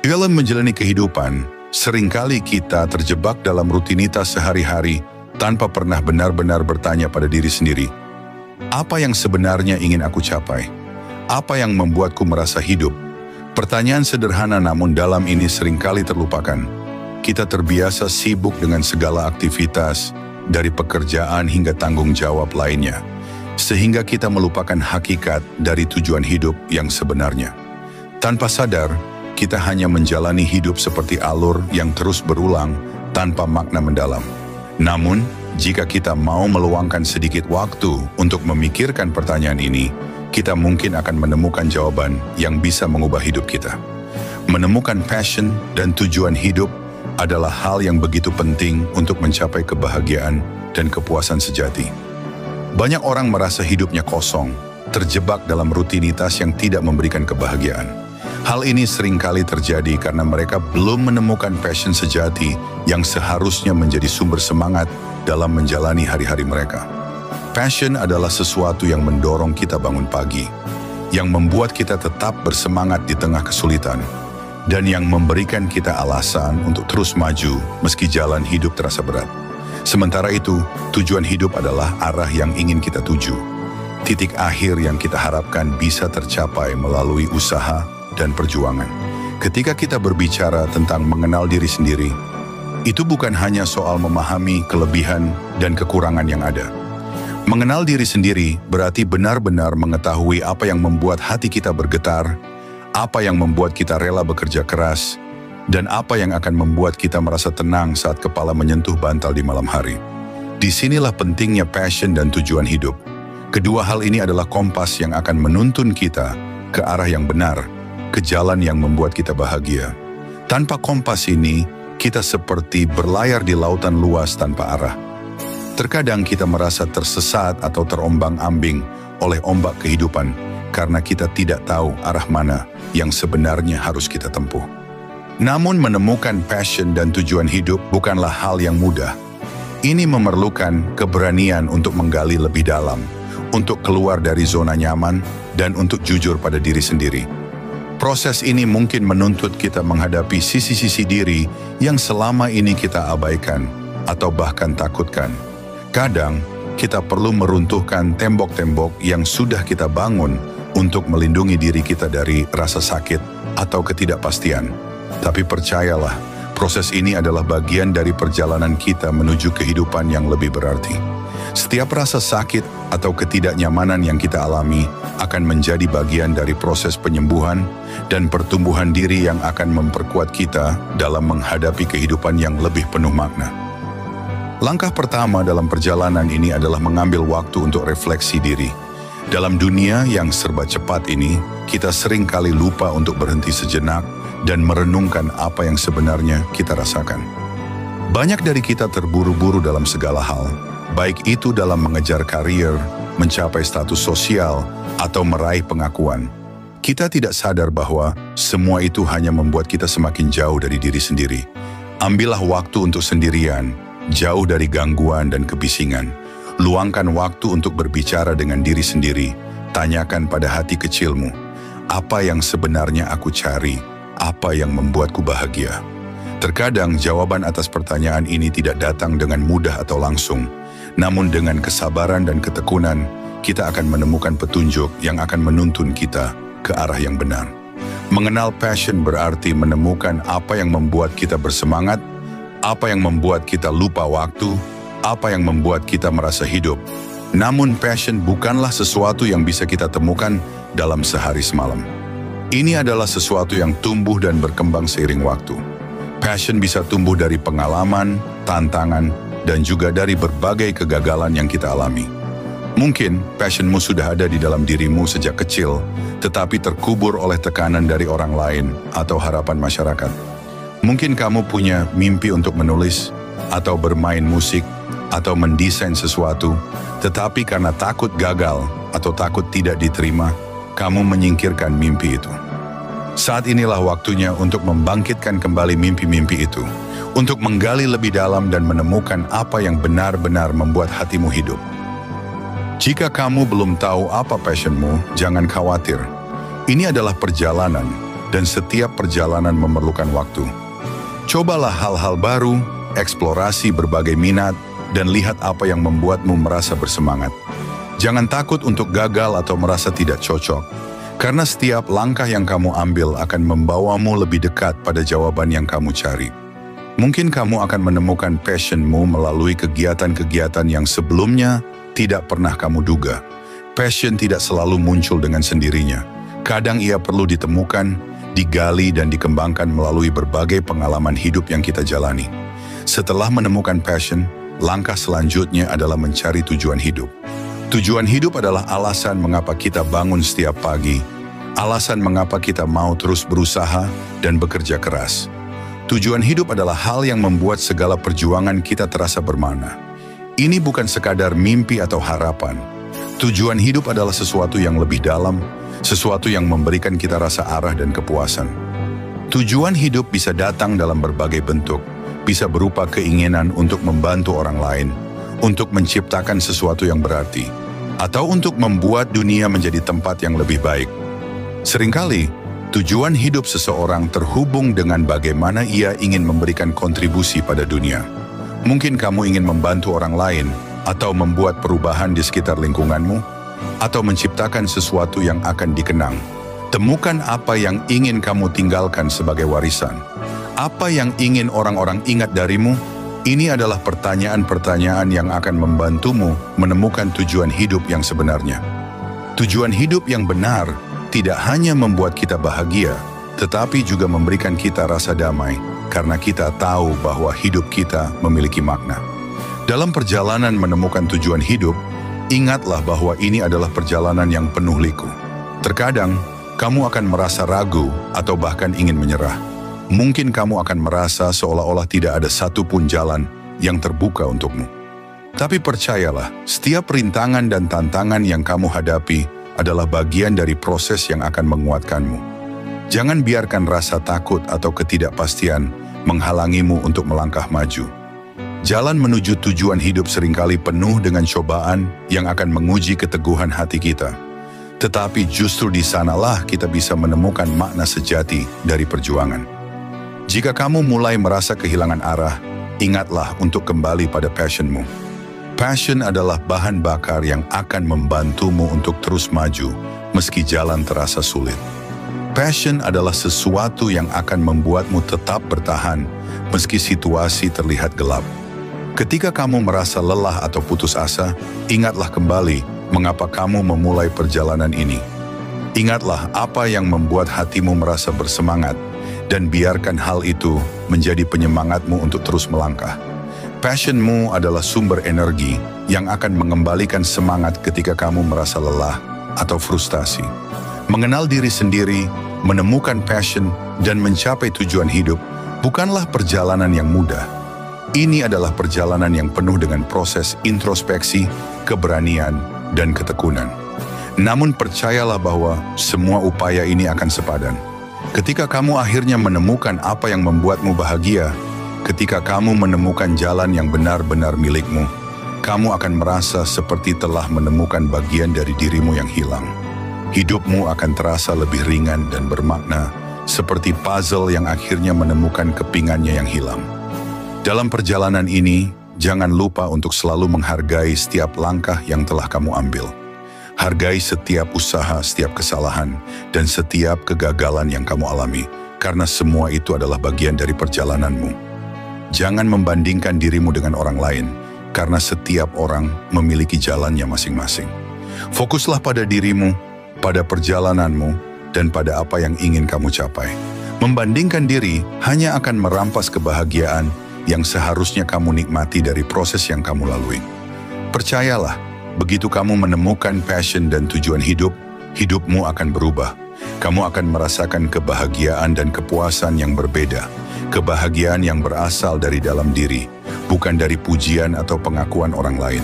Dalam menjalani kehidupan, seringkali kita terjebak dalam rutinitas sehari-hari tanpa pernah benar-benar bertanya pada diri sendiri, apa yang sebenarnya ingin aku capai? Apa yang membuatku merasa hidup? Pertanyaan sederhana namun dalam ini seringkali terlupakan. Kita terbiasa sibuk dengan segala aktivitas, dari pekerjaan hingga tanggung jawab lainnya, sehingga kita melupakan hakikat dari tujuan hidup yang sebenarnya. Tanpa sadar, kita hanya menjalani hidup seperti alur yang terus berulang tanpa makna mendalam. Namun, jika kita mau meluangkan sedikit waktu untuk memikirkan pertanyaan ini, kita mungkin akan menemukan jawaban yang bisa mengubah hidup kita. Menemukan passion dan tujuan hidup adalah hal yang begitu penting untuk mencapai kebahagiaan dan kepuasan sejati. Banyak orang merasa hidupnya kosong, terjebak dalam rutinitas yang tidak memberikan kebahagiaan. Hal ini seringkali terjadi karena mereka belum menemukan passion sejati yang seharusnya menjadi sumber semangat dalam menjalani hari-hari mereka. Passion adalah sesuatu yang mendorong kita bangun pagi, yang membuat kita tetap bersemangat di tengah kesulitan, dan yang memberikan kita alasan untuk terus maju meski jalan hidup terasa berat. Sementara itu, tujuan hidup adalah arah yang ingin kita tuju. Titik akhir yang kita harapkan bisa tercapai melalui usaha dan perjuangan. Ketika kita berbicara tentang mengenal diri sendiri, itu bukan hanya soal memahami kelebihan dan kekurangan yang ada. Mengenal diri sendiri berarti benar-benar mengetahui apa yang membuat hati kita bergetar, apa yang membuat kita rela bekerja keras, dan apa yang akan membuat kita merasa tenang saat kepala menyentuh bantal di malam hari. Disinilah pentingnya passion dan tujuan hidup. Kedua hal ini adalah kompas yang akan menuntun kita ke arah yang benar, ke jalan yang membuat kita bahagia. Tanpa kompas ini, kita seperti berlayar di lautan luas tanpa arah. Terkadang kita merasa tersesat atau terombang-ambing oleh ombak kehidupan karena kita tidak tahu arah mana yang sebenarnya harus kita tempuh. Namun menemukan passion dan tujuan hidup bukanlah hal yang mudah. Ini memerlukan keberanian untuk menggali lebih dalam, untuk keluar dari zona nyaman, dan untuk jujur pada diri sendiri. Proses ini mungkin menuntut kita menghadapi sisi-sisi diri yang selama ini kita abaikan atau bahkan takutkan. Kadang, kita perlu meruntuhkan tembok-tembok yang sudah kita bangun untuk melindungi diri kita dari rasa sakit atau ketidakpastian. Tapi percayalah, proses ini adalah bagian dari perjalanan kita menuju kehidupan yang lebih berarti. Setiap rasa sakit atau ketidaknyamanan yang kita alami akan menjadi bagian dari proses penyembuhan dan pertumbuhan diri yang akan memperkuat kita dalam menghadapi kehidupan yang lebih penuh makna. Langkah pertama dalam perjalanan ini adalah mengambil waktu untuk refleksi diri. Dalam dunia yang serba cepat ini, kita sering kali lupa untuk berhenti sejenak dan merenungkan apa yang sebenarnya kita rasakan. Banyak dari kita terburu-buru dalam segala hal, baik itu dalam mengejar karir, mencapai status sosial, atau meraih pengakuan. Kita tidak sadar bahwa semua itu hanya membuat kita semakin jauh dari diri sendiri. Ambillah waktu untuk sendirian, jauh dari gangguan dan kebisingan. Luangkan waktu untuk berbicara dengan diri sendiri. Tanyakan pada hati kecilmu, apa yang sebenarnya aku cari? Apa yang membuatku bahagia? Terkadang jawaban atas pertanyaan ini tidak datang dengan mudah atau langsung. Namun dengan kesabaran dan ketekunan, kita akan menemukan petunjuk yang akan menuntun kita ke arah yang benar. Mengenal passion berarti menemukan apa yang membuat kita bersemangat, apa yang membuat kita lupa waktu, apa yang membuat kita merasa hidup. Namun passion bukanlah sesuatu yang bisa kita temukan dalam sehari semalam. Ini adalah sesuatu yang tumbuh dan berkembang seiring waktu. Passion bisa tumbuh dari pengalaman, tantangan, dan juga dari berbagai kegagalan yang kita alami. Mungkin passionmu sudah ada di dalam dirimu sejak kecil, tetapi terkubur oleh tekanan dari orang lain atau harapan masyarakat. Mungkin kamu punya mimpi untuk menulis, atau bermain musik, atau mendesain sesuatu, tetapi karena takut gagal atau takut tidak diterima, kamu menyingkirkan mimpi itu. Saat inilah waktunya untuk membangkitkan kembali mimpi-mimpi itu, untuk menggali lebih dalam dan menemukan apa yang benar-benar membuat hatimu hidup. Jika kamu belum tahu apa passionmu, jangan khawatir. Ini adalah perjalanan, dan setiap perjalanan memerlukan waktu. Cobalah hal-hal baru, eksplorasi berbagai minat, dan lihat apa yang membuatmu merasa bersemangat. Jangan takut untuk gagal atau merasa tidak cocok, karena setiap langkah yang kamu ambil akan membawamu lebih dekat pada jawaban yang kamu cari. Mungkin kamu akan menemukan passionmu melalui kegiatan-kegiatan yang sebelumnya tidak pernah kamu duga. Passion tidak selalu muncul dengan sendirinya. Kadang ia perlu ditemukan, digali dan dikembangkan melalui berbagai pengalaman hidup yang kita jalani. Setelah menemukan passion, langkah selanjutnya adalah mencari tujuan hidup. Tujuan hidup adalah alasan mengapa kita bangun setiap pagi, alasan mengapa kita mau terus berusaha dan bekerja keras. Tujuan hidup adalah hal yang membuat segala perjuangan kita terasa bermakna. Ini bukan sekadar mimpi atau harapan. Tujuan hidup adalah sesuatu yang lebih dalam, sesuatu yang memberikan kita rasa arah dan kepuasan. Tujuan hidup bisa datang dalam berbagai bentuk, bisa berupa keinginan untuk membantu orang lain, untuk menciptakan sesuatu yang berarti, atau untuk membuat dunia menjadi tempat yang lebih baik. Seringkali, tujuan hidup seseorang terhubung dengan bagaimana ia ingin memberikan kontribusi pada dunia. Mungkin kamu ingin membantu orang lain, atau membuat perubahan di sekitar lingkunganmu, atau menciptakan sesuatu yang akan dikenang. Temukan apa yang ingin kamu tinggalkan sebagai warisan. Apa yang ingin orang-orang ingat darimu? Ini adalah pertanyaan-pertanyaan yang akan membantumu menemukan tujuan hidup yang sebenarnya. Tujuan hidup yang benar tidak hanya membuat kita bahagia, tetapi juga memberikan kita rasa damai, karena kita tahu bahwa hidup kita memiliki makna. Dalam perjalanan menemukan tujuan hidup, ingatlah bahwa ini adalah perjalanan yang penuh liku. Terkadang, kamu akan merasa ragu atau bahkan ingin menyerah. Mungkin kamu akan merasa seolah-olah tidak ada satupun jalan yang terbuka untukmu. Tapi percayalah, setiap rintangan dan tantangan yang kamu hadapi adalah bagian dari proses yang akan menguatkanmu. Jangan biarkan rasa takut atau ketidakpastian menghalangimu untuk melangkah maju. Jalan menuju tujuan hidup seringkali penuh dengan cobaan yang akan menguji keteguhan hati kita. Tetapi justru di sanalah kita bisa menemukan makna sejati dari perjuangan. Jika kamu mulai merasa kehilangan arah, ingatlah untuk kembali pada passionmu. Passion adalah bahan bakar yang akan membantumu untuk terus maju meski jalan terasa sulit. Passion adalah sesuatu yang akan membuatmu tetap bertahan meski situasi terlihat gelap. Ketika kamu merasa lelah atau putus asa, ingatlah kembali mengapa kamu memulai perjalanan ini. Ingatlah apa yang membuat hatimu merasa bersemangat, dan biarkan hal itu menjadi penyemangatmu untuk terus melangkah. Passionmu adalah sumber energi yang akan mengembalikan semangat ketika kamu merasa lelah atau frustasi. Mengenal diri sendiri, menemukan passion, dan mencapai tujuan hidup bukanlah perjalanan yang mudah. Ini adalah perjalanan yang penuh dengan proses introspeksi, keberanian, dan ketekunan. Namun percayalah bahwa semua upaya ini akan sepadan. Ketika kamu akhirnya menemukan apa yang membuatmu bahagia, ketika kamu menemukan jalan yang benar-benar milikmu, kamu akan merasa seperti telah menemukan bagian dari dirimu yang hilang. Hidupmu akan terasa lebih ringan dan bermakna, seperti puzzle yang akhirnya menemukan kepingannya yang hilang. Dalam perjalanan ini, jangan lupa untuk selalu menghargai setiap langkah yang telah kamu ambil. Hargai setiap usaha, setiap kesalahan, dan setiap kegagalan yang kamu alami, karena semua itu adalah bagian dari perjalananmu. Jangan membandingkan dirimu dengan orang lain, karena setiap orang memiliki jalannya masing-masing. Fokuslah pada dirimu, pada perjalananmu, dan pada apa yang ingin kamu capai. Membandingkan diri hanya akan merampas kebahagiaan yang seharusnya kamu nikmati dari proses yang kamu lalui. Percayalah, begitu kamu menemukan passion dan tujuan hidup, hidupmu akan berubah. Kamu akan merasakan kebahagiaan dan kepuasan yang berbeda. Kebahagiaan yang berasal dari dalam diri, bukan dari pujian atau pengakuan orang lain.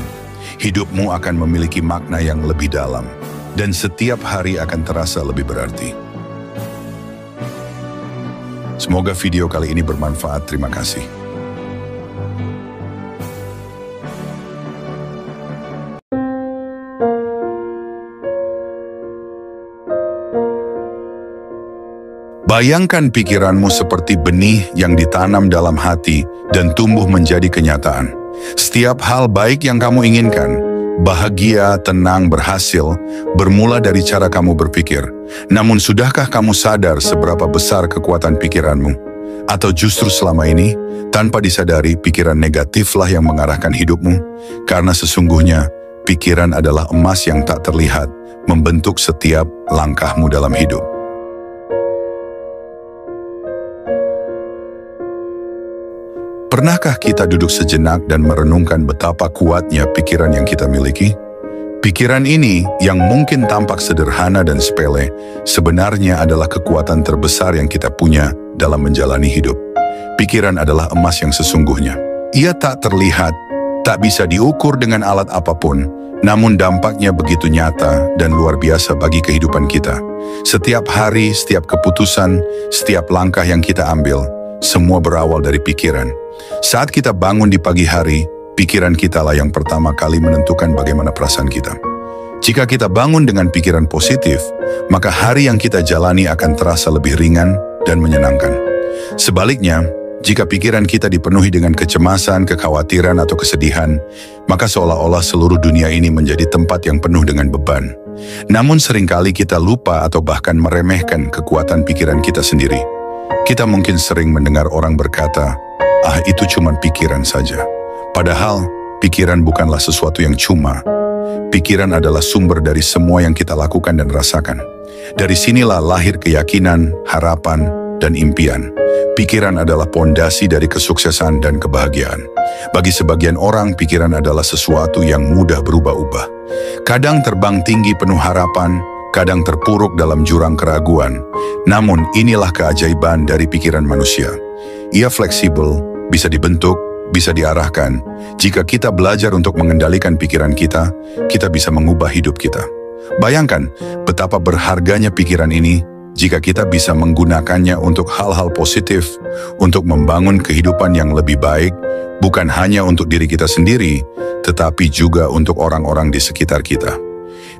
Hidupmu akan memiliki makna yang lebih dalam, dan setiap hari akan terasa lebih berarti. Semoga video kali ini bermanfaat. Terima kasih. Bayangkan pikiranmu seperti benih yang ditanam dalam hati dan tumbuh menjadi kenyataan. Setiap hal baik yang kamu inginkan, bahagia, tenang, berhasil, bermula dari cara kamu berpikir. Namun sudahkah kamu sadar seberapa besar kekuatan pikiranmu? Atau justru selama ini, tanpa disadari, pikiran negatiflah yang mengarahkan hidupmu? Karena sesungguhnya, pikiran adalah emas yang tak terlihat, membentuk setiap langkahmu dalam hidup. Pernahkah kita duduk sejenak dan merenungkan betapa kuatnya pikiran yang kita miliki? Pikiran ini, yang mungkin tampak sederhana dan sepele, sebenarnya adalah kekuatan terbesar yang kita punya dalam menjalani hidup. Pikiran adalah emas yang sesungguhnya. Ia tak terlihat, tak bisa diukur dengan alat apapun, namun dampaknya begitu nyata dan luar biasa bagi kehidupan kita. Setiap hari, setiap keputusan, setiap langkah yang kita ambil, semua berawal dari pikiran. Saat kita bangun di pagi hari, pikiran kita lah yang pertama kali menentukan bagaimana perasaan kita. Jika kita bangun dengan pikiran positif, maka hari yang kita jalani akan terasa lebih ringan dan menyenangkan. Sebaliknya, jika pikiran kita dipenuhi dengan kecemasan, kekhawatiran, atau kesedihan, maka seolah-olah seluruh dunia ini menjadi tempat yang penuh dengan beban. Namun seringkali kita lupa atau bahkan meremehkan kekuatan pikiran kita sendiri. Kita mungkin sering mendengar orang berkata, itu cuma pikiran saja. Padahal, pikiran bukanlah sesuatu yang cuma. Pikiran adalah sumber dari semua yang kita lakukan dan rasakan. Dari sinilah lahir keyakinan, harapan, dan impian. Pikiran adalah pondasi dari kesuksesan dan kebahagiaan. Bagi sebagian orang, pikiran adalah sesuatu yang mudah berubah-ubah. Kadang terbang tinggi penuh harapan, kadang terpuruk dalam jurang keraguan. Namun inilah keajaiban dari pikiran manusia. Ia fleksibel, bisa dibentuk, bisa diarahkan. Jika kita belajar untuk mengendalikan pikiran kita, kita bisa mengubah hidup kita. Bayangkan betapa berharganya pikiran ini jika kita bisa menggunakannya untuk hal-hal positif, untuk membangun kehidupan yang lebih baik, bukan hanya untuk diri kita sendiri, tetapi juga untuk orang-orang di sekitar kita.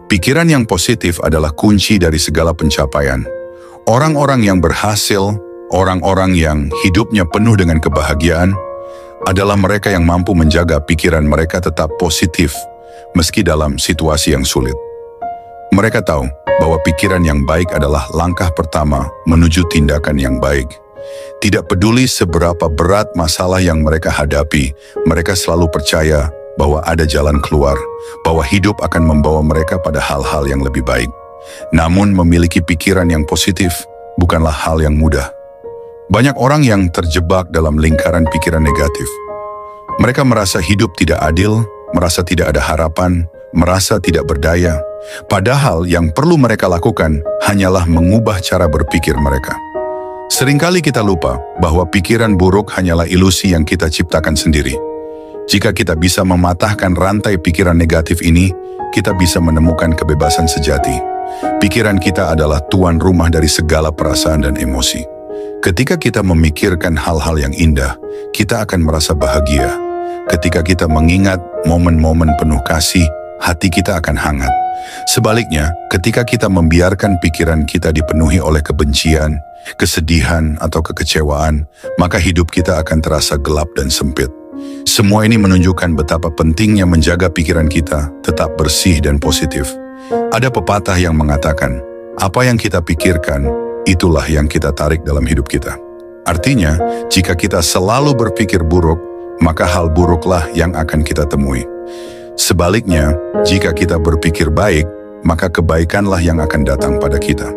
Pikiran yang positif adalah kunci dari segala pencapaian. Orang-orang yang berhasil, orang-orang yang hidupnya penuh dengan kebahagiaan, adalah mereka yang mampu menjaga pikiran mereka tetap positif, meski dalam situasi yang sulit. Mereka tahu bahwa pikiran yang baik adalah langkah pertama menuju tindakan yang baik. Tidak peduli seberapa berat masalah yang mereka hadapi, mereka selalu percaya bahwa ada jalan keluar, bahwa hidup akan membawa mereka pada hal-hal yang lebih baik. Namun memiliki pikiran yang positif bukanlah hal yang mudah. Banyak orang yang terjebak dalam lingkaran pikiran negatif. Mereka merasa hidup tidak adil, merasa tidak ada harapan, merasa tidak berdaya. Padahal yang perlu mereka lakukan hanyalah mengubah cara berpikir mereka. Seringkali kita lupa bahwa pikiran buruk hanyalah ilusi yang kita ciptakan sendiri. Jika kita bisa mematahkan rantai pikiran negatif ini, kita bisa menemukan kebebasan sejati. Pikiran kita adalah tuan rumah dari segala perasaan dan emosi. Ketika kita memikirkan hal-hal yang indah, kita akan merasa bahagia. Ketika kita mengingat momen-momen penuh kasih, hati kita akan hangat. Sebaliknya, ketika kita membiarkan pikiran kita dipenuhi oleh kebencian, kesedihan, atau kekecewaan, maka hidup kita akan terasa gelap dan sempit. Semua ini menunjukkan betapa pentingnya menjaga pikiran kita tetap bersih dan positif. Ada pepatah yang mengatakan, apa yang kita pikirkan, itulah yang kita tarik dalam hidup kita. Artinya, jika kita selalu berpikir buruk, maka hal buruklah yang akan kita temui. Sebaliknya, jika kita berpikir baik, maka kebaikanlah yang akan datang pada kita.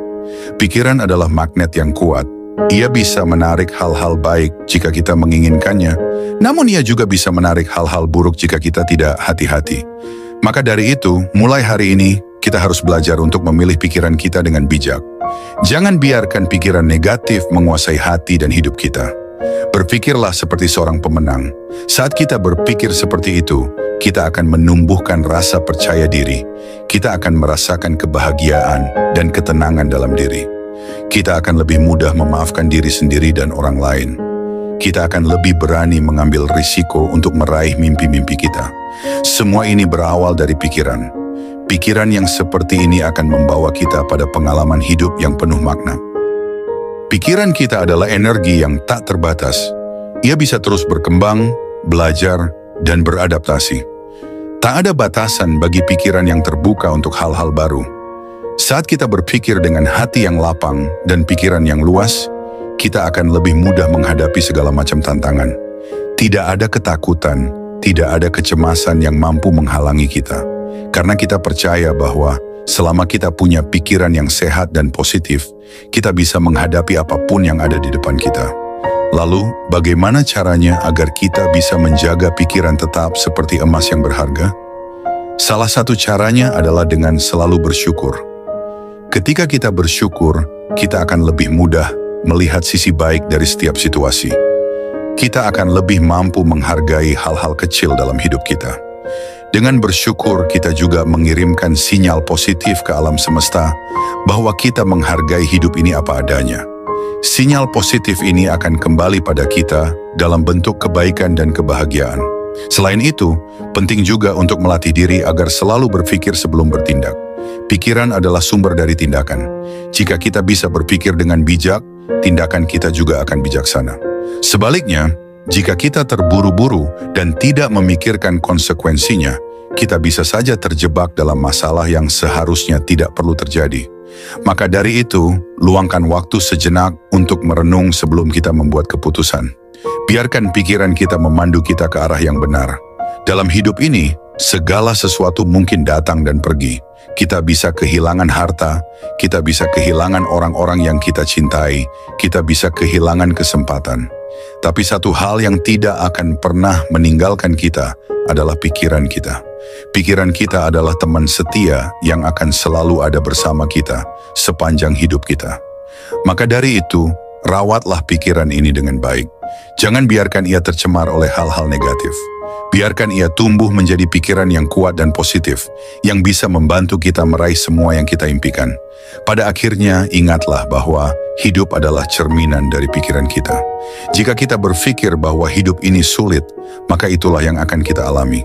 Pikiran adalah magnet yang kuat. Ia bisa menarik hal-hal baik jika kita menginginkannya, namun ia juga bisa menarik hal-hal buruk jika kita tidak hati-hati. Maka dari itu, mulai hari ini, kita harus belajar untuk memilih pikiran kita dengan bijak. Jangan biarkan pikiran negatif menguasai hati dan hidup kita. Berpikirlah seperti seorang pemenang. Saat kita berpikir seperti itu, kita akan menumbuhkan rasa percaya diri. Kita akan merasakan kebahagiaan dan ketenangan dalam diri. Kita akan lebih mudah memaafkan diri sendiri dan orang lain. Kita akan lebih berani mengambil risiko untuk meraih mimpi-mimpi kita. Semua ini berawal dari pikiran. Pikiran yang seperti ini akan membawa kita pada pengalaman hidup yang penuh makna. Pikiran kita adalah energi yang tak terbatas. Ia bisa terus berkembang, belajar, dan beradaptasi. Tak ada batasan bagi pikiran yang terbuka untuk hal-hal baru. Saat kita berpikir dengan hati yang lapang dan pikiran yang luas, kita akan lebih mudah menghadapi segala macam tantangan. Tidak ada ketakutan, tidak ada kecemasan yang mampu menghalangi kita. Karena kita percaya bahwa selama kita punya pikiran yang sehat dan positif, kita bisa menghadapi apapun yang ada di depan kita. Lalu, bagaimana caranya agar kita bisa menjaga pikiran tetap seperti emas yang berharga? Salah satu caranya adalah dengan selalu bersyukur. Ketika kita bersyukur, kita akan lebih mudah melihat sisi baik dari setiap situasi. Kita akan lebih mampu menghargai hal-hal kecil dalam hidup kita. Dengan bersyukur, kita juga mengirimkan sinyal positif ke alam semesta bahwa kita menghargai hidup ini apa adanya. Sinyal positif ini akan kembali pada kita dalam bentuk kebaikan dan kebahagiaan. Selain itu, penting juga untuk melatih diri agar selalu berpikir sebelum bertindak. Pikiran adalah sumber dari tindakan. Jika kita bisa berpikir dengan bijak, tindakan kita juga akan bijaksana. Sebaliknya, jika kita terburu-buru dan tidak memikirkan konsekuensinya, kita bisa saja terjebak dalam masalah yang seharusnya tidak perlu terjadi. Maka dari itu, luangkan waktu sejenak untuk merenung sebelum kita membuat keputusan. Biarkan pikiran kita memandu kita ke arah yang benar. Dalam hidup ini, segala sesuatu mungkin datang dan pergi. Kita bisa kehilangan harta, kita bisa kehilangan orang-orang yang kita cintai, kita bisa kehilangan kesempatan. Tapi satu hal yang tidak akan pernah meninggalkan kita adalah pikiran kita. Pikiran kita adalah teman setia yang akan selalu ada bersama kita sepanjang hidup kita. Maka dari itu, rawatlah pikiran ini dengan baik. Jangan biarkan ia tercemar oleh hal-hal negatif. Biarkan ia tumbuh menjadi pikiran yang kuat dan positif, yang bisa membantu kita meraih semua yang kita impikan. Pada akhirnya, ingatlah bahwa hidup adalah cerminan dari pikiran kita. Jika kita berpikir bahwa hidup ini sulit, maka itulah yang akan kita alami.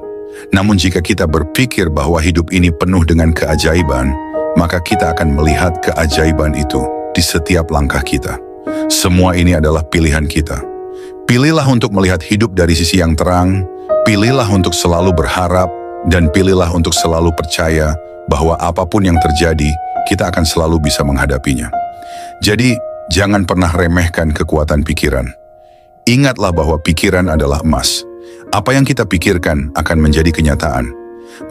Namun jika kita berpikir bahwa hidup ini penuh dengan keajaiban, maka kita akan melihat keajaiban itu di setiap langkah kita. Semua ini adalah pilihan kita. Pilihlah untuk melihat hidup dari sisi yang terang, pilihlah untuk selalu berharap, dan pilihlah untuk selalu percaya bahwa apapun yang terjadi, kita akan selalu bisa menghadapinya. Jadi, jangan pernah remehkan kekuatan pikiran. Ingatlah bahwa pikiran adalah emas. Apa yang kita pikirkan akan menjadi kenyataan.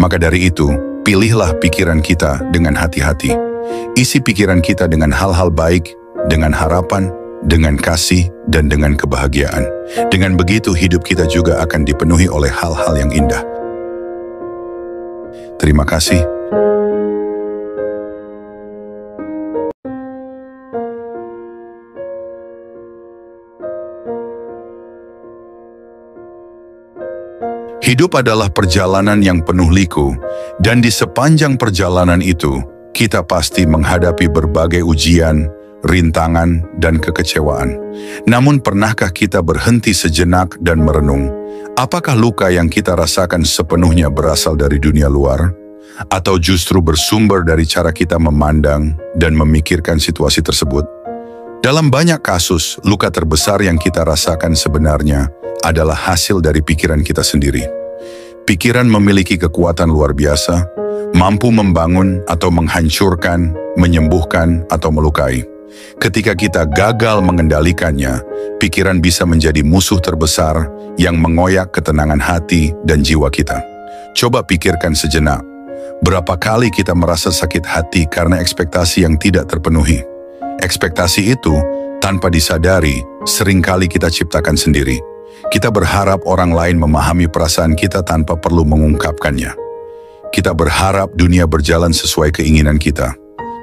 Maka dari itu, pilihlah pikiran kita dengan hati-hati. Isi pikiran kita dengan hal-hal baik, dengan harapan, dengan kasih, dan dengan kebahagiaan. Dengan begitu, hidup kita juga akan dipenuhi oleh hal-hal yang indah. Terima kasih. Hidup adalah perjalanan yang penuh liku, dan di sepanjang perjalanan itu, kita pasti menghadapi berbagai ujian, rintangan, dan kekecewaan. Namun pernahkah kita berhenti sejenak dan merenung? Apakah luka yang kita rasakan sepenuhnya berasal dari dunia luar? Atau justru bersumber dari cara kita memandang dan memikirkan situasi tersebut? Dalam banyak kasus, luka terbesar yang kita rasakan sebenarnya adalah hasil dari pikiran kita sendiri. Pikiran memiliki kekuatan luar biasa, mampu membangun atau menghancurkan, menyembuhkan atau melukai. Ketika kita gagal mengendalikannya, pikiran bisa menjadi musuh terbesar yang mengoyak ketenangan hati dan jiwa kita. Coba pikirkan sejenak, berapa kali kita merasa sakit hati karena ekspektasi yang tidak terpenuhi. Ekspektasi itu, tanpa disadari, seringkali kita ciptakan sendiri. Kita berharap orang lain memahami perasaan kita tanpa perlu mengungkapkannya. Kita berharap dunia berjalan sesuai keinginan kita,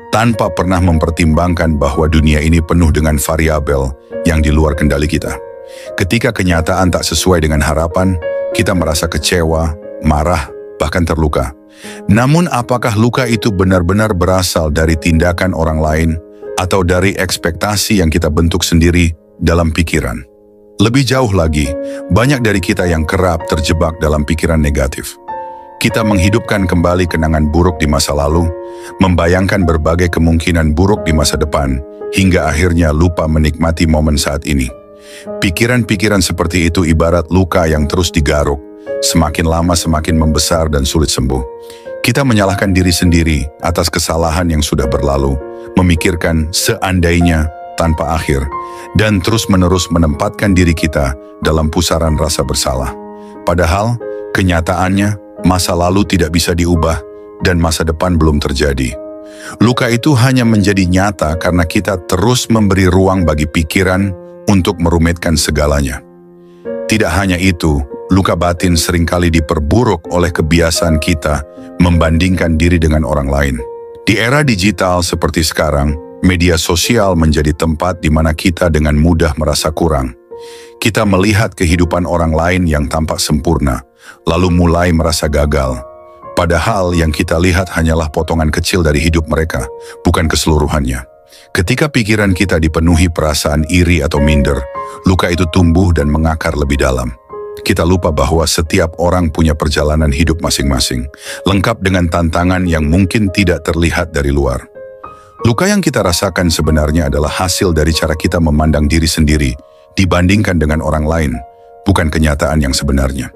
tanpa pernah mempertimbangkan bahwa dunia ini penuh dengan variabel yang di luar kendali kita. Ketika kenyataan tak sesuai dengan harapan, kita merasa kecewa, marah, bahkan terluka. Namun apakah luka itu benar-benar berasal dari tindakan orang lain atau dari ekspektasi yang kita bentuk sendiri dalam pikiran? Lebih jauh lagi, banyak dari kita yang kerap terjebak dalam pikiran negatif. Kita menghidupkan kembali kenangan buruk di masa lalu, membayangkan berbagai kemungkinan buruk di masa depan, hingga akhirnya lupa menikmati momen saat ini. Pikiran-pikiran seperti itu ibarat luka yang terus digaruk, semakin lama semakin membesar dan sulit sembuh. Kita menyalahkan diri sendiri atas kesalahan yang sudah berlalu, memikirkan seandainya tanpa akhir, dan terus-menerus menempatkan diri kita dalam pusaran rasa bersalah. Padahal, kenyataannya, masa lalu tidak bisa diubah dan masa depan belum terjadi. Luka itu hanya menjadi nyata karena kita terus memberi ruang bagi pikiran untuk merumitkan segalanya. Tidak hanya itu, luka batin seringkali diperburuk oleh kebiasaan kita membandingkan diri dengan orang lain. Di era digital seperti sekarang, media sosial menjadi tempat di mana kita dengan mudah merasa kurang. Kita melihat kehidupan orang lain yang tampak sempurna, lalu mulai merasa gagal. Padahal yang kita lihat hanyalah potongan kecil dari hidup mereka, bukan keseluruhannya. Ketika pikiran kita dipenuhi perasaan iri atau minder, luka itu tumbuh dan mengakar lebih dalam. Kita lupa bahwa setiap orang punya perjalanan hidup masing-masing, lengkap dengan tantangan yang mungkin tidak terlihat dari luar. Luka yang kita rasakan sebenarnya adalah hasil dari cara kita memandang diri sendiri dibandingkan dengan orang lain, bukan kenyataan yang sebenarnya.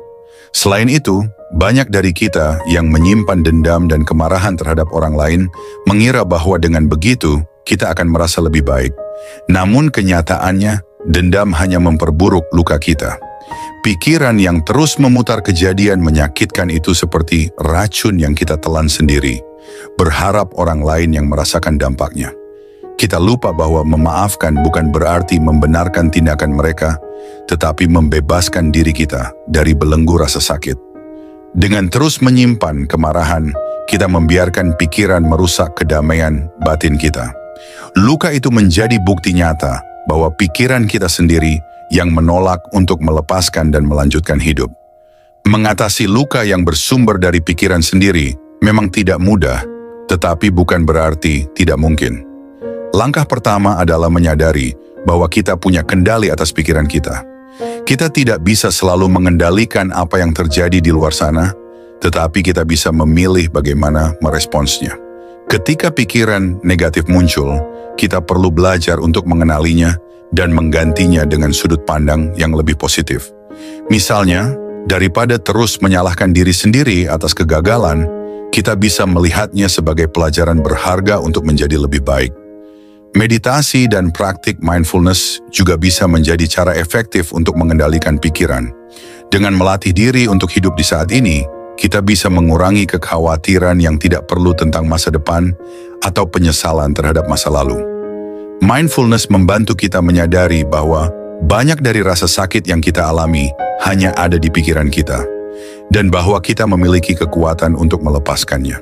Selain itu, banyak dari kita yang menyimpan dendam dan kemarahan terhadap orang lain mengira bahwa dengan begitu kita akan merasa lebih baik. Namun kenyataannya, dendam hanya memperburuk luka kita. Pikiran yang terus memutar kejadian menyakitkan itu seperti racun yang kita telan sendiri, berharap orang lain yang merasakan dampaknya. Kita lupa bahwa memaafkan bukan berarti membenarkan tindakan mereka, tetapi membebaskan diri kita dari belenggu rasa sakit. Dengan terus menyimpan kemarahan, kita membiarkan pikiran merusak kedamaian batin kita. Luka itu menjadi bukti nyata bahwa pikiran kita sendiri yang menolak untuk melepaskan dan melanjutkan hidup. Mengatasi luka yang bersumber dari pikiran sendiri memang tidak mudah, tetapi bukan berarti tidak mungkin. Langkah pertama adalah menyadari bahwa kita punya kendali atas pikiran kita. Kita tidak bisa selalu mengendalikan apa yang terjadi di luar sana, tetapi kita bisa memilih bagaimana meresponsnya. Ketika pikiran negatif muncul, kita perlu belajar untuk mengenalinya dan menggantinya dengan sudut pandang yang lebih positif. Misalnya, daripada terus menyalahkan diri sendiri atas kegagalan, kita bisa melihatnya sebagai pelajaran berharga untuk menjadi lebih baik. Meditasi dan praktik mindfulness juga bisa menjadi cara efektif untuk mengendalikan pikiran. Dengan melatih diri untuk hidup di saat ini, kita bisa mengurangi kekhawatiran yang tidak perlu tentang masa depan atau penyesalan terhadap masa lalu. Mindfulness membantu kita menyadari bahwa banyak dari rasa sakit yang kita alami hanya ada di pikiran kita, dan bahwa kita memiliki kekuatan untuk melepaskannya.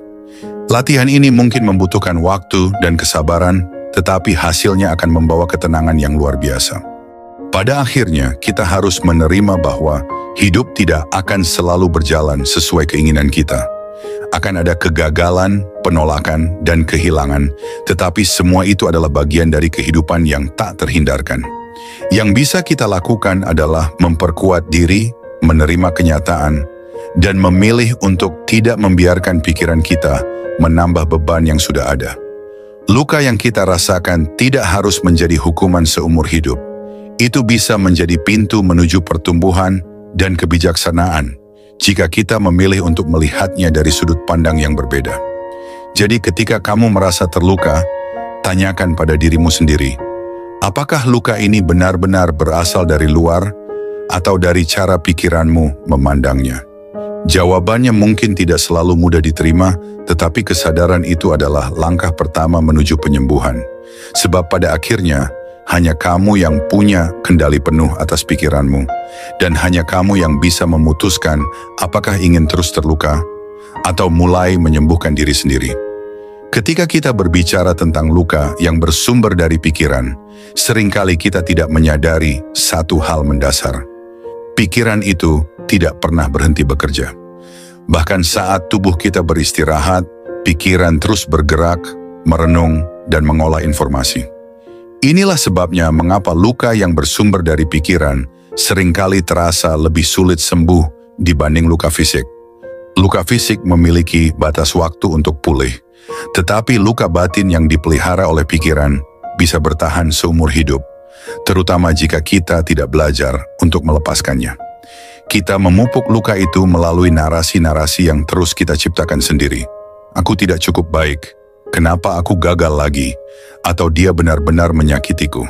Latihan ini mungkin membutuhkan waktu dan kesabaran, tetapi hasilnya akan membawa ketenangan yang luar biasa. Pada akhirnya, kita harus menerima bahwa hidup tidak akan selalu berjalan sesuai keinginan kita. Akan ada kegagalan, penolakan, dan kehilangan, tetapi semua itu adalah bagian dari kehidupan yang tak terhindarkan. Yang bisa kita lakukan adalah memperkuat diri, menerima kenyataan, dan memilih untuk tidak membiarkan pikiran kita menambah beban yang sudah ada. Luka yang kita rasakan tidak harus menjadi hukuman seumur hidup. Itu bisa menjadi pintu menuju pertumbuhan dan kebijaksanaan jika kita memilih untuk melihatnya dari sudut pandang yang berbeda. Jadi ketika kamu merasa terluka, tanyakan pada dirimu sendiri, apakah luka ini benar-benar berasal dari luar atau dari cara pikiranmu memandangnya? Jawabannya mungkin tidak selalu mudah diterima, tetapi kesadaran itu adalah langkah pertama menuju penyembuhan. Sebab pada akhirnya, hanya kamu yang punya kendali penuh atas pikiranmu, dan hanya kamu yang bisa memutuskan apakah ingin terus terluka atau mulai menyembuhkan diri sendiri. Ketika kita berbicara tentang luka yang bersumber dari pikiran, seringkali kita tidak menyadari satu hal mendasar. Pikiran itu tidak pernah berhenti bekerja. Bahkan saat tubuh kita beristirahat, pikiran terus bergerak, merenung, dan mengolah informasi. Inilah sebabnya mengapa luka yang bersumber dari pikiran seringkali terasa lebih sulit sembuh dibanding luka fisik. Luka fisik memiliki batas waktu untuk pulih, tetapi luka batin yang dipelihara oleh pikiran bisa bertahan seumur hidup, terutama jika kita tidak belajar untuk melepaskannya. Kita memupuk luka itu melalui narasi-narasi yang terus kita ciptakan sendiri. Aku tidak cukup baik, kenapa aku gagal lagi, atau dia benar-benar menyakitiku.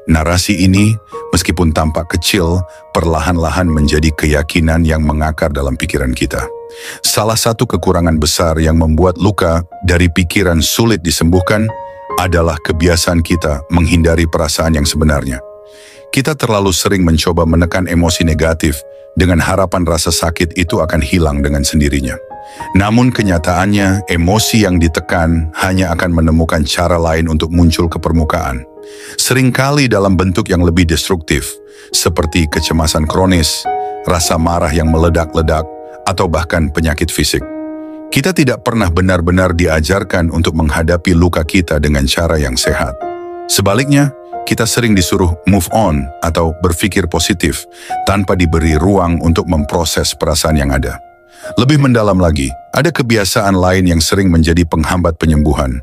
Narasi ini, meskipun tampak kecil, perlahan-lahan menjadi keyakinan yang mengakar dalam pikiran kita. Salah satu kekurangan besar yang membuat luka dari pikiran sulit disembuhkan adalah kebiasaan kita menghindari perasaan yang sebenarnya. Kita terlalu sering mencoba menekan emosi negatif dengan harapan rasa sakit itu akan hilang dengan sendirinya. Namun kenyataannya, emosi yang ditekan hanya akan menemukan cara lain untuk muncul ke permukaan. Seringkali dalam bentuk yang lebih destruktif, seperti kecemasan kronis, rasa marah yang meledak-ledak, atau bahkan penyakit fisik. Kita tidak pernah benar-benar diajarkan untuk menghadapi luka kita dengan cara yang sehat. Sebaliknya, kita sering disuruh move on atau berpikir positif tanpa diberi ruang untuk memproses perasaan yang ada. Lebih mendalam lagi, ada kebiasaan lain yang sering menjadi penghambat penyembuhan.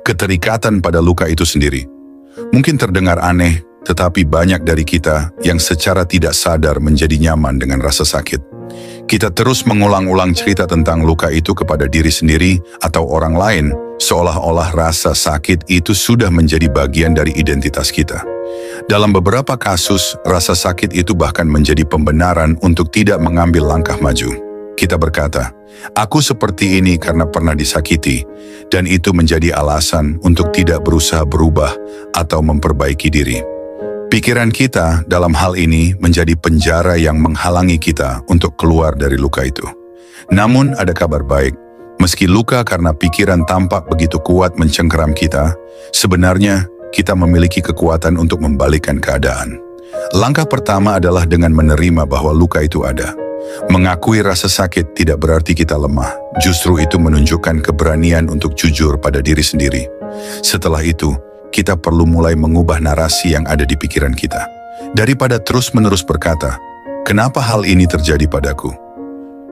Keterikatan pada luka itu sendiri. Mungkin terdengar aneh, tetapi banyak dari kita yang secara tidak sadar menjadi nyaman dengan rasa sakit. Kita terus mengulang-ulang cerita tentang luka itu kepada diri sendiri atau orang lain, seolah-olah rasa sakit itu sudah menjadi bagian dari identitas kita. Dalam beberapa kasus, rasa sakit itu bahkan menjadi pembenaran untuk tidak mengambil langkah maju. Kita berkata, aku seperti ini karena pernah disakiti, dan itu menjadi alasan untuk tidak berusaha berubah atau memperbaiki diri. Pikiran kita dalam hal ini menjadi penjara yang menghalangi kita untuk keluar dari luka itu. Namun ada kabar baik, meski luka karena pikiran tampak begitu kuat mencengkeram kita, sebenarnya kita memiliki kekuatan untuk membalikkan keadaan. Langkah pertama adalah dengan menerima bahwa luka itu ada. Mengakui rasa sakit tidak berarti kita lemah, justru itu menunjukkan keberanian untuk jujur pada diri sendiri. Setelah itu, kita perlu mulai mengubah narasi yang ada di pikiran kita. Daripada terus-menerus berkata, kenapa hal ini terjadi padaku?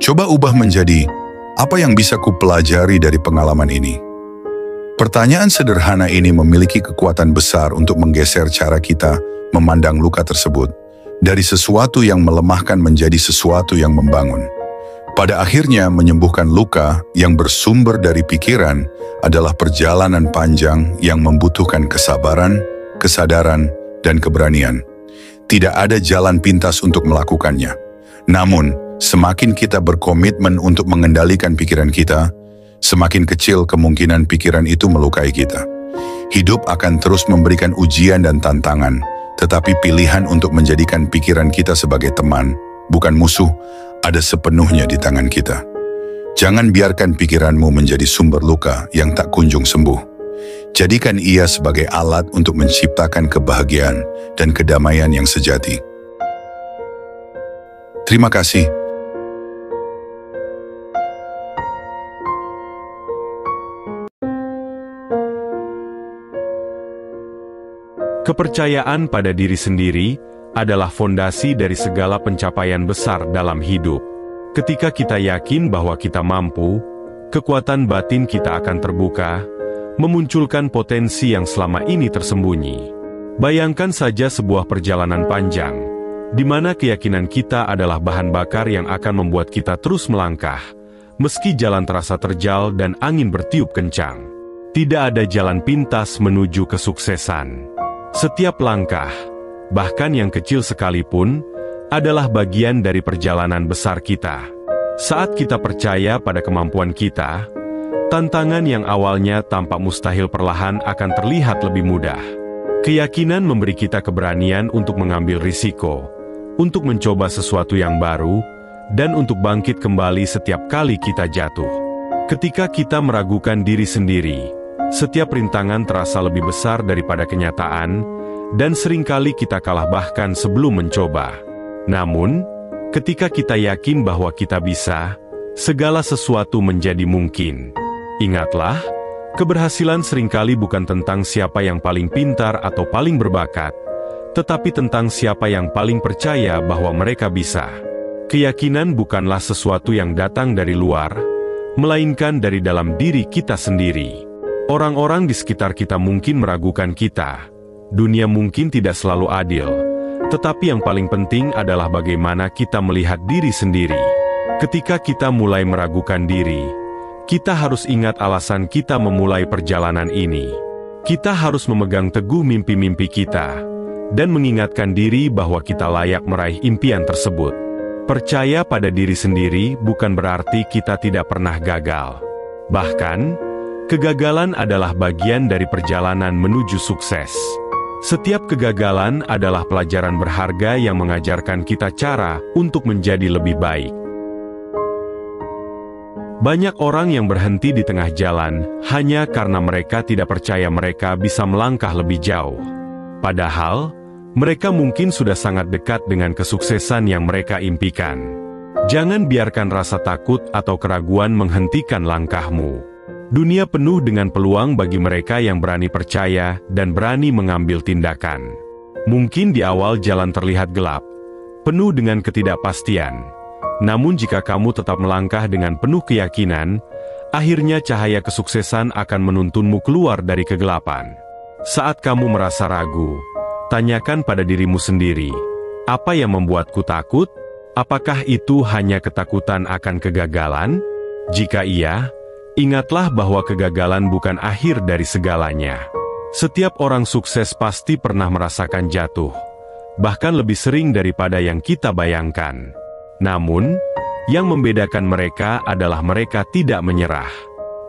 Coba ubah menjadi, apa yang bisa kupelajari dari pengalaman ini? Pertanyaan sederhana ini memiliki kekuatan besar untuk menggeser cara kita memandang luka tersebut, dari sesuatu yang melemahkan menjadi sesuatu yang membangun. Pada akhirnya, menyembuhkan luka yang bersumber dari pikiran adalah perjalanan panjang yang membutuhkan kesabaran, kesadaran, dan keberanian. Tidak ada jalan pintas untuk melakukannya. Namun, semakin kita berkomitmen untuk mengendalikan pikiran kita, semakin kecil kemungkinan pikiran itu melukai kita. Hidup akan terus memberikan ujian dan tantangan, tetapi pilihan untuk menjadikan pikiran kita sebagai teman, bukan musuh, ada sepenuhnya di tangan kita. Jangan biarkan pikiranmu menjadi sumber luka yang tak kunjung sembuh. Jadikan ia sebagai alat untuk menciptakan kebahagiaan dan kedamaian yang sejati. Terima kasih. Kepercayaan pada diri sendiri adalah fondasi dari segala pencapaian besar dalam hidup. Ketika kita yakin bahwa kita mampu, kekuatan batin kita akan terbuka, memunculkan potensi yang selama ini tersembunyi. Bayangkan saja sebuah perjalanan panjang, di mana keyakinan kita adalah bahan bakar yang akan membuat kita terus melangkah, meski jalan terasa terjal dan angin bertiup kencang. Tidak ada jalan pintas menuju kesuksesan. Setiap langkah, bahkan yang kecil sekalipun, adalah bagian dari perjalanan besar kita. Saat kita percaya pada kemampuan kita, tantangan yang awalnya tampak mustahil perlahan akan terlihat lebih mudah. Keyakinan memberi kita keberanian untuk mengambil risiko, untuk mencoba sesuatu yang baru, dan untuk bangkit kembali setiap kali kita jatuh. Ketika kita meragukan diri sendiri, setiap rintangan terasa lebih besar daripada kenyataan, dan seringkali kita kalah bahkan sebelum mencoba. Namun, ketika kita yakin bahwa kita bisa, segala sesuatu menjadi mungkin. Ingatlah, keberhasilan seringkali bukan tentang siapa yang paling pintar atau paling berbakat, tetapi tentang siapa yang paling percaya bahwa mereka bisa. Keyakinan bukanlah sesuatu yang datang dari luar, melainkan dari dalam diri kita sendiri. Orang-orang di sekitar kita mungkin meragukan kita. Dunia mungkin tidak selalu adil. Tetapi yang paling penting adalah bagaimana kita melihat diri sendiri. Ketika kita mulai meragukan diri, kita harus ingat alasan kita memulai perjalanan ini. Kita harus memegang teguh mimpi-mimpi kita, dan mengingatkan diri bahwa kita layak meraih impian tersebut. Percaya pada diri sendiri bukan berarti kita tidak pernah gagal. Bahkan, kegagalan adalah bagian dari perjalanan menuju sukses. Setiap kegagalan adalah pelajaran berharga yang mengajarkan kita cara untuk menjadi lebih baik. Banyak orang yang berhenti di tengah jalan hanya karena mereka tidak percaya mereka bisa melangkah lebih jauh. Padahal, mereka mungkin sudah sangat dekat dengan kesuksesan yang mereka impikan. Jangan biarkan rasa takut atau keraguan menghentikan langkahmu. Dunia penuh dengan peluang bagi mereka yang berani percaya dan berani mengambil tindakan. Mungkin di awal jalan terlihat gelap, penuh dengan ketidakpastian. Namun jika kamu tetap melangkah dengan penuh keyakinan, akhirnya cahaya kesuksesan akan menuntunmu keluar dari kegelapan. Saat kamu merasa ragu, tanyakan pada dirimu sendiri, apa yang membuatku takut? Apakah itu hanya ketakutan akan kegagalan? Jika iya, ingatlah bahwa kegagalan bukan akhir dari segalanya. Setiap orang sukses pasti pernah merasakan jatuh, bahkan lebih sering daripada yang kita bayangkan. Namun, yang membedakan mereka adalah mereka tidak menyerah.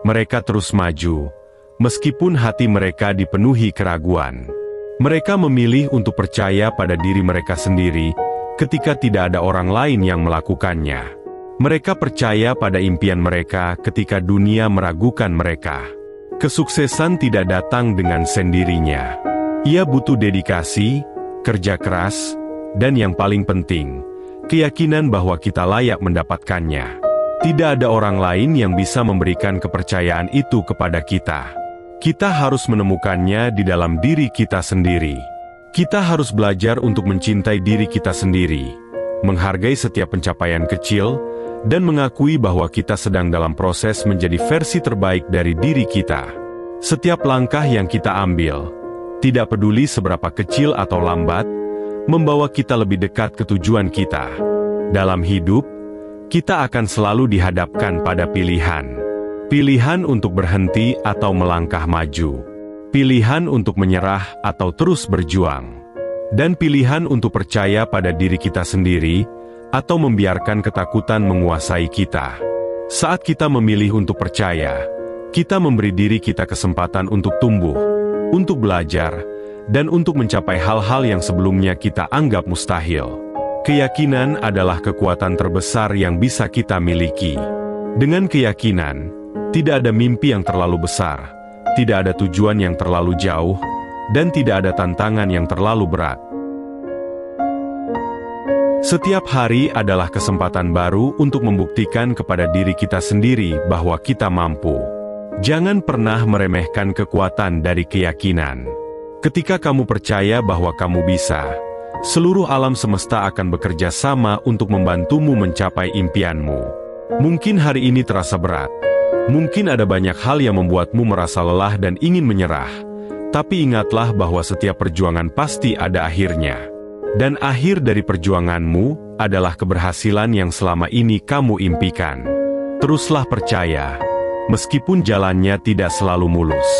Mereka terus maju, meskipun hati mereka dipenuhi keraguan. Mereka memilih untuk percaya pada diri mereka sendiri ketika tidak ada orang lain yang melakukannya. Mereka percaya pada impian mereka ketika dunia meragukan mereka. Kesuksesan tidak datang dengan sendirinya. Ia butuh dedikasi, kerja keras, dan yang paling penting, keyakinan bahwa kita layak mendapatkannya. Tidak ada orang lain yang bisa memberikan kepercayaan itu kepada kita. Kita harus menemukannya di dalam diri kita sendiri. Kita harus belajar untuk mencintai diri kita sendiri, menghargai setiap pencapaian kecil, dan mengakui bahwa kita sedang dalam proses menjadi versi terbaik dari diri kita. Setiap langkah yang kita ambil, tidak peduli seberapa kecil atau lambat, membawa kita lebih dekat ke tujuan kita. Dalam hidup, kita akan selalu dihadapkan pada pilihan. Pilihan untuk berhenti atau melangkah maju. Pilihan untuk menyerah atau terus berjuang. Dan pilihan untuk percaya pada diri kita sendiri, atau membiarkan ketakutan menguasai kita. Saat kita memilih untuk percaya, kita memberi diri kita kesempatan untuk tumbuh, untuk belajar, dan untuk mencapai hal-hal yang sebelumnya kita anggap mustahil. Keyakinan adalah kekuatan terbesar yang bisa kita miliki. Dengan keyakinan, tidak ada mimpi yang terlalu besar, tidak ada tujuan yang terlalu jauh, dan tidak ada tantangan yang terlalu berat. Setiap hari adalah kesempatan baru untuk membuktikan kepada diri kita sendiri bahwa kita mampu. Jangan pernah meremehkan kekuatan dari keyakinan. Ketika kamu percaya bahwa kamu bisa, seluruh alam semesta akan bekerja sama untuk membantumu mencapai impianmu. Mungkin hari ini terasa berat. Mungkin ada banyak hal yang membuatmu merasa lelah dan ingin menyerah. Tapi ingatlah bahwa setiap perjuangan pasti ada akhirnya. Dan akhir dari perjuanganmu adalah keberhasilan yang selama ini kamu impikan. Teruslah percaya, meskipun jalannya tidak selalu mulus.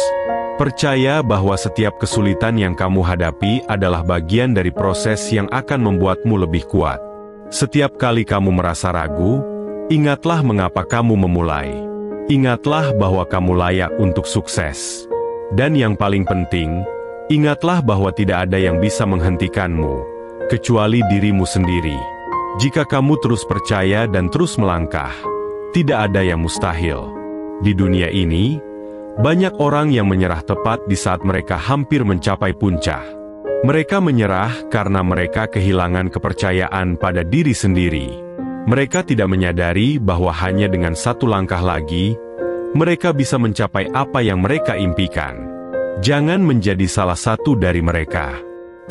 Percaya bahwa setiap kesulitan yang kamu hadapi adalah bagian dari proses yang akan membuatmu lebih kuat. Setiap kali kamu merasa ragu, ingatlah mengapa kamu memulai. Ingatlah bahwa kamu layak untuk sukses. Dan yang paling penting, ingatlah bahwa tidak ada yang bisa menghentikanmu, kecuali dirimu sendiri. Jika kamu terus percaya dan terus melangkah, tidak ada yang mustahil. Di dunia ini, banyak orang yang menyerah tepat di saat mereka hampir mencapai puncak. Mereka menyerah karena mereka kehilangan kepercayaan pada diri sendiri. Mereka tidak menyadari bahwa hanya dengan satu langkah lagi, mereka bisa mencapai apa yang mereka impikan. Jangan menjadi salah satu dari mereka.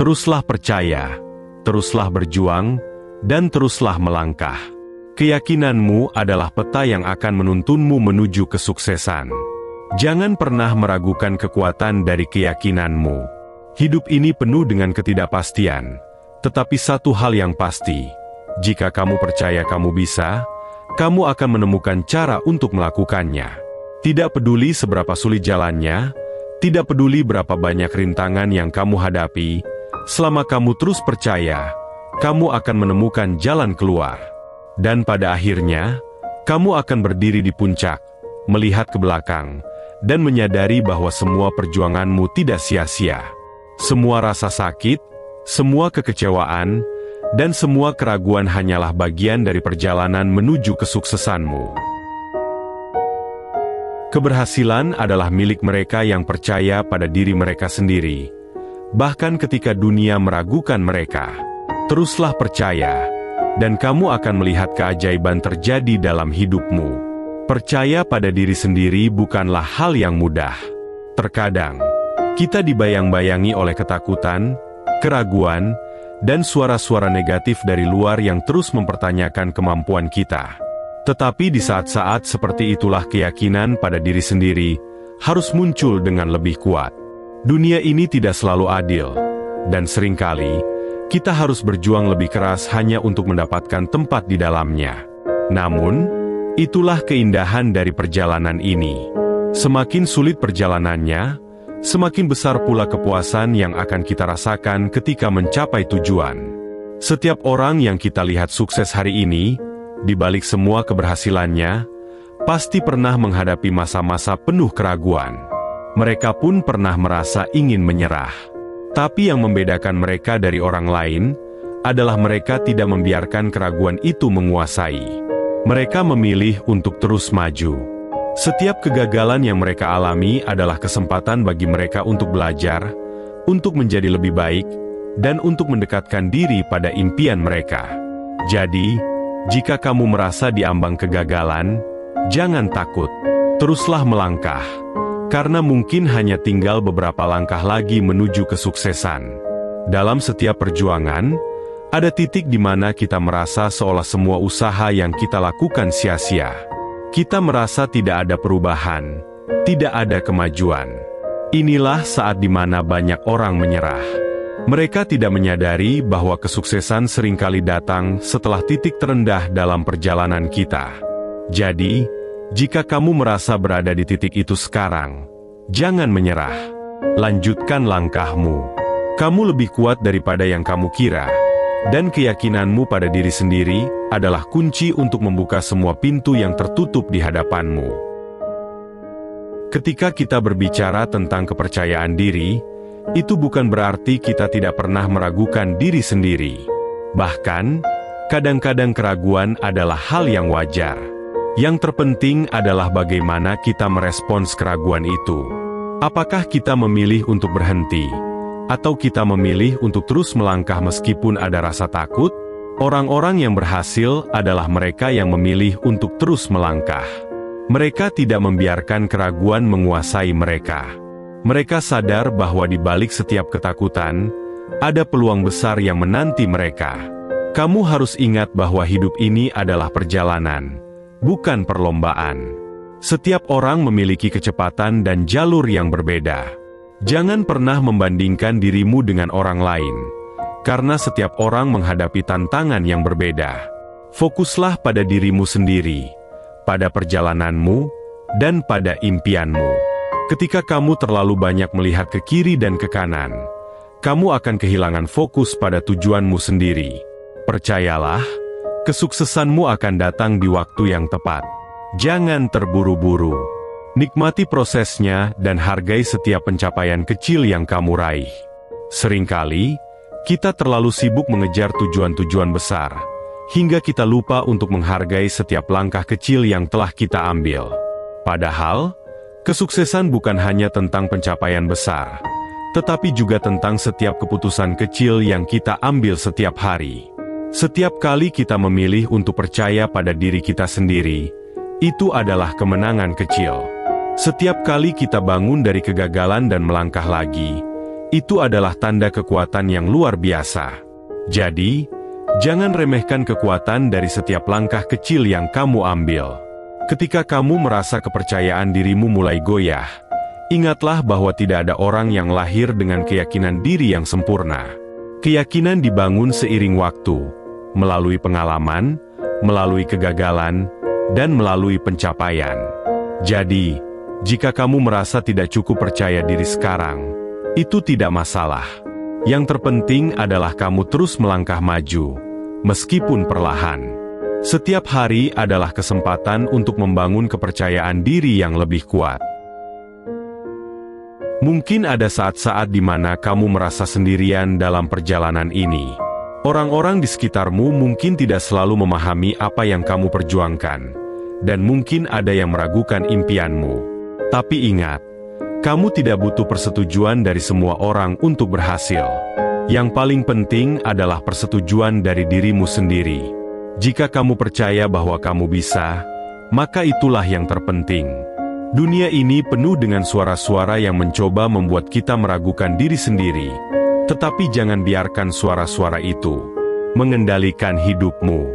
Teruslah percaya, teruslah berjuang, dan teruslah melangkah. Keyakinanmu adalah peta yang akan menuntunmu menuju kesuksesan. Jangan pernah meragukan kekuatan dari keyakinanmu. Hidup ini penuh dengan ketidakpastian, tetapi satu hal yang pasti, jika kamu percaya kamu bisa, kamu akan menemukan cara untuk melakukannya. Tidak peduli seberapa sulit jalannya, tidak peduli berapa banyak rintangan yang kamu hadapi, selama kamu terus percaya, kamu akan menemukan jalan keluar. Dan pada akhirnya, kamu akan berdiri di puncak, melihat ke belakang, dan menyadari bahwa semua perjuanganmu tidak sia-sia. Semua rasa sakit, semua kekecewaan, dan semua keraguan hanyalah bagian dari perjalanan menuju kesuksesanmu. Keberhasilan adalah milik mereka yang percaya pada diri mereka sendiri. Bahkan ketika dunia meragukan mereka, teruslah percaya, dan kamu akan melihat keajaiban terjadi dalam hidupmu. Percaya pada diri sendiri bukanlah hal yang mudah. Terkadang, kita dibayang-bayangi oleh ketakutan, keraguan, dan suara-suara negatif dari luar yang terus mempertanyakan kemampuan kita. Tetapi di saat-saat seperti itulah keyakinan pada diri sendiri harus muncul dengan lebih kuat. Dunia ini tidak selalu adil, dan seringkali kita harus berjuang lebih keras hanya untuk mendapatkan tempat di dalamnya. Namun, itulah keindahan dari perjalanan ini. Semakin sulit perjalanannya, semakin besar pula kepuasan yang akan kita rasakan ketika mencapai tujuan. Setiap orang yang kita lihat sukses hari ini, di balik semua keberhasilannya, pasti pernah menghadapi masa-masa penuh keraguan. Mereka pun pernah merasa ingin menyerah. Tapi yang membedakan mereka dari orang lain, adalah mereka tidak membiarkan keraguan itu menguasai. Mereka memilih untuk terus maju. Setiap kegagalan yang mereka alami adalah kesempatan bagi mereka untuk belajar, untuk menjadi lebih baik, dan untuk mendekatkan diri pada impian mereka. Jadi, jika kamu merasa di ambang kegagalan, jangan takut. Teruslah melangkah. Karena mungkin hanya tinggal beberapa langkah lagi menuju kesuksesan. Dalam setiap perjuangan, ada titik di mana kita merasa seolah semua usaha yang kita lakukan sia-sia. Kita merasa tidak ada perubahan, tidak ada kemajuan. Inilah saat di mana banyak orang menyerah. Mereka tidak menyadari bahwa kesuksesan seringkali datang setelah titik terendah dalam perjalanan kita. Jadi, jika kamu merasa berada di titik itu sekarang, jangan menyerah. Lanjutkan langkahmu. Kamu lebih kuat daripada yang kamu kira, dan keyakinanmu pada diri sendiri adalah kunci untuk membuka semua pintu yang tertutup di hadapanmu. Ketika kita berbicara tentang kepercayaan diri, itu bukan berarti kita tidak pernah meragukan diri sendiri. Bahkan, kadang-kadang keraguan adalah hal yang wajar. Yang terpenting adalah bagaimana kita merespons keraguan itu. Apakah kita memilih untuk berhenti, atau kita memilih untuk terus melangkah meskipun ada rasa takut? Orang-orang yang berhasil adalah mereka yang memilih untuk terus melangkah. Mereka tidak membiarkan keraguan menguasai mereka. Mereka sadar bahwa di balik setiap ketakutan, ada peluang besar yang menanti mereka. Kamu harus ingat bahwa hidup ini adalah perjalanan, bukan perlombaan. Setiap orang memiliki kecepatan dan jalur yang berbeda. Jangan pernah membandingkan dirimu dengan orang lain, karena setiap orang menghadapi tantangan yang berbeda. Fokuslah pada dirimu sendiri, pada perjalananmu, dan pada impianmu. Ketika kamu terlalu banyak melihat ke kiri dan ke kanan, kamu akan kehilangan fokus pada tujuanmu sendiri. Percayalah, kesuksesanmu akan datang di waktu yang tepat. Jangan terburu-buru. Nikmati prosesnya dan hargai setiap pencapaian kecil yang kamu raih. Seringkali, kita terlalu sibuk mengejar tujuan-tujuan besar, hingga kita lupa untuk menghargai setiap langkah kecil yang telah kita ambil. Padahal, kesuksesan bukan hanya tentang pencapaian besar, tetapi juga tentang setiap keputusan kecil yang kita ambil setiap hari. Setiap kali kita memilih untuk percaya pada diri kita sendiri, itu adalah kemenangan kecil. Setiap kali kita bangun dari kegagalan dan melangkah lagi, itu adalah tanda kekuatan yang luar biasa. Jadi, Jangan remehkan kekuatan dari setiap langkah kecil yang kamu ambil. Ketika kamu merasa kepercayaan dirimu mulai goyah, ingatlah bahwa tidak ada orang yang lahir dengan keyakinan diri yang sempurna. Keyakinan dibangun seiring waktu, melalui pengalaman, melalui kegagalan, dan melalui pencapaian. Jadi, jika kamu merasa tidak cukup percaya diri sekarang, itu tidak masalah. Yang terpenting adalah kamu terus melangkah maju, meskipun perlahan. Setiap hari adalah kesempatan untuk membangun kepercayaan diri yang lebih kuat. Mungkin ada saat-saat di mana kamu merasa sendirian dalam perjalanan ini. Orang-orang di sekitarmu mungkin tidak selalu memahami apa yang kamu perjuangkan, dan mungkin ada yang meragukan impianmu. Tapi ingat, kamu tidak butuh persetujuan dari semua orang untuk berhasil. Yang paling penting adalah persetujuan dari dirimu sendiri. Jika kamu percaya bahwa kamu bisa, maka itulah yang terpenting. Dunia ini penuh dengan suara-suara yang mencoba membuat kita meragukan diri sendiri. Tetapi jangan biarkan suara-suara itu mengendalikan hidupmu.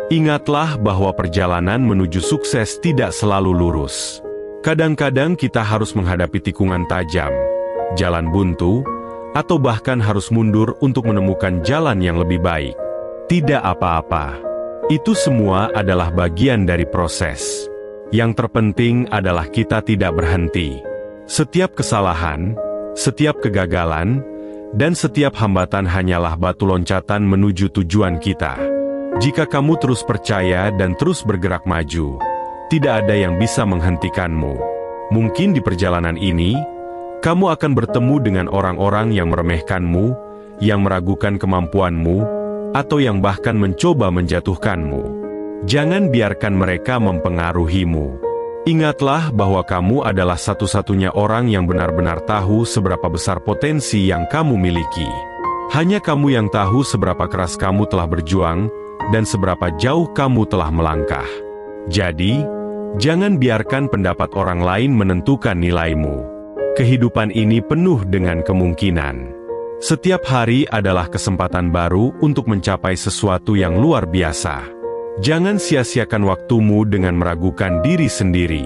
Ingatlah bahwa perjalanan menuju sukses tidak selalu lurus. Kadang-kadang kita harus menghadapi tikungan tajam, jalan buntu, atau bahkan harus mundur untuk menemukan jalan yang lebih baik. Tidak apa-apa. Itu semua adalah bagian dari proses. Yang terpenting adalah kita tidak berhenti. Setiap kesalahan, setiap kegagalan, dan setiap hambatan hanyalah batu loncatan menuju tujuan kita. Jika kamu terus percaya dan terus bergerak maju, tidak ada yang bisa menghentikanmu. Mungkin di perjalanan ini, kamu akan bertemu dengan orang-orang yang meremehkanmu, yang meragukan kemampuanmu, atau yang bahkan mencoba menjatuhkanmu. Jangan biarkan mereka mempengaruhimu. Ingatlah bahwa kamu adalah satu-satunya orang yang benar-benar tahu seberapa besar potensi yang kamu miliki. Hanya kamu yang tahu seberapa keras kamu telah berjuang, dan seberapa jauh kamu telah melangkah. Jadi, jangan biarkan pendapat orang lain menentukan nilaimu. Kehidupan ini penuh dengan kemungkinan. Setiap hari adalah kesempatan baru untuk mencapai sesuatu yang luar biasa. Jangan sia-siakan waktumu dengan meragukan diri sendiri.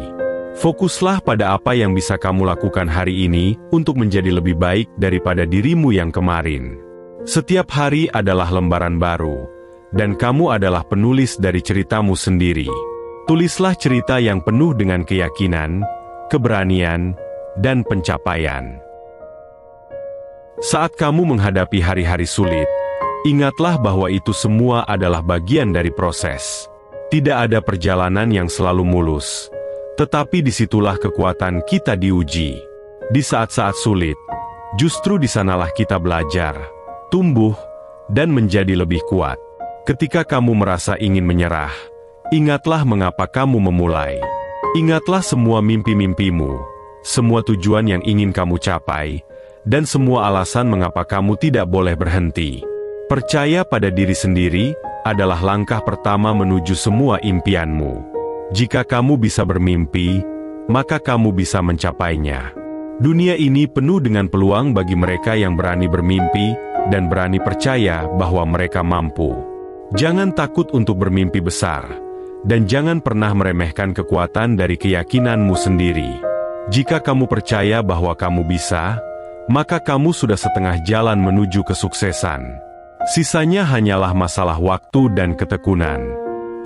Fokuslah pada apa yang bisa kamu lakukan hari ini untuk menjadi lebih baik daripada dirimu yang kemarin. Setiap hari adalah lembaran baru, dan kamu adalah penulis dari ceritamu sendiri. Tulislah cerita yang penuh dengan keyakinan, keberanian, dan pencapaian. Saat kamu menghadapi hari-hari sulit, ingatlah bahwa itu semua adalah bagian dari proses. Tidak ada perjalanan yang selalu mulus, tetapi disitulah kekuatan kita diuji. Di saat-saat sulit, justru di sanalah kita belajar, tumbuh, dan menjadi lebih kuat. Ketika kamu merasa ingin menyerah, ingatlah mengapa kamu memulai. Ingatlah semua mimpi-mimpimu, semua tujuan yang ingin kamu capai, dan semua alasan mengapa kamu tidak boleh berhenti. Percaya pada diri sendiri adalah langkah pertama menuju semua impianmu. Jika kamu bisa bermimpi, maka kamu bisa mencapainya. Dunia ini penuh dengan peluang bagi mereka yang berani bermimpi dan berani percaya bahwa mereka mampu. Jangan takut untuk bermimpi besar, dan jangan pernah meremehkan kekuatan dari keyakinanmu sendiri. Jika kamu percaya bahwa kamu bisa, maka kamu sudah setengah jalan menuju kesuksesan. Sisanya hanyalah masalah waktu dan ketekunan.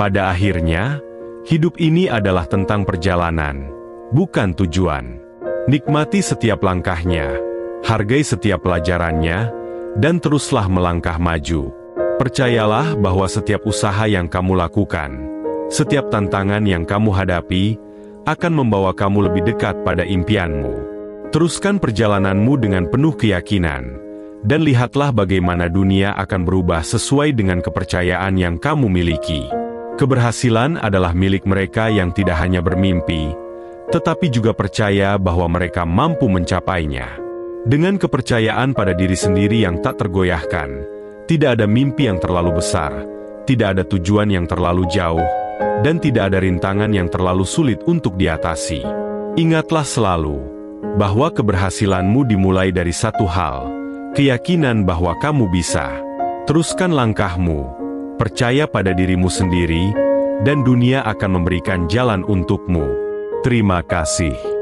Pada akhirnya, hidup ini adalah tentang perjalanan, bukan tujuan. Nikmati setiap langkahnya, hargai setiap pelajarannya, dan teruslah melangkah maju. Percayalah bahwa setiap usaha yang kamu lakukan, setiap tantangan yang kamu hadapi, akan membawa kamu lebih dekat pada impianmu. Teruskan perjalananmu dengan penuh keyakinan, dan lihatlah bagaimana dunia akan berubah sesuai dengan kepercayaan yang kamu miliki. Keberhasilan adalah milik mereka yang tidak hanya bermimpi, tetapi juga percaya bahwa mereka mampu mencapainya. Dengan kepercayaan pada diri sendiri yang tak tergoyahkan, tidak ada mimpi yang terlalu besar, tidak ada tujuan yang terlalu jauh, dan tidak ada rintangan yang terlalu sulit untuk diatasi. Ingatlah selalu bahwa keberhasilanmu dimulai dari satu hal, keyakinan bahwa kamu bisa. Teruskan langkahmu, Percaya pada dirimu sendiri, dan dunia akan memberikan jalan untukmu. Terima kasih.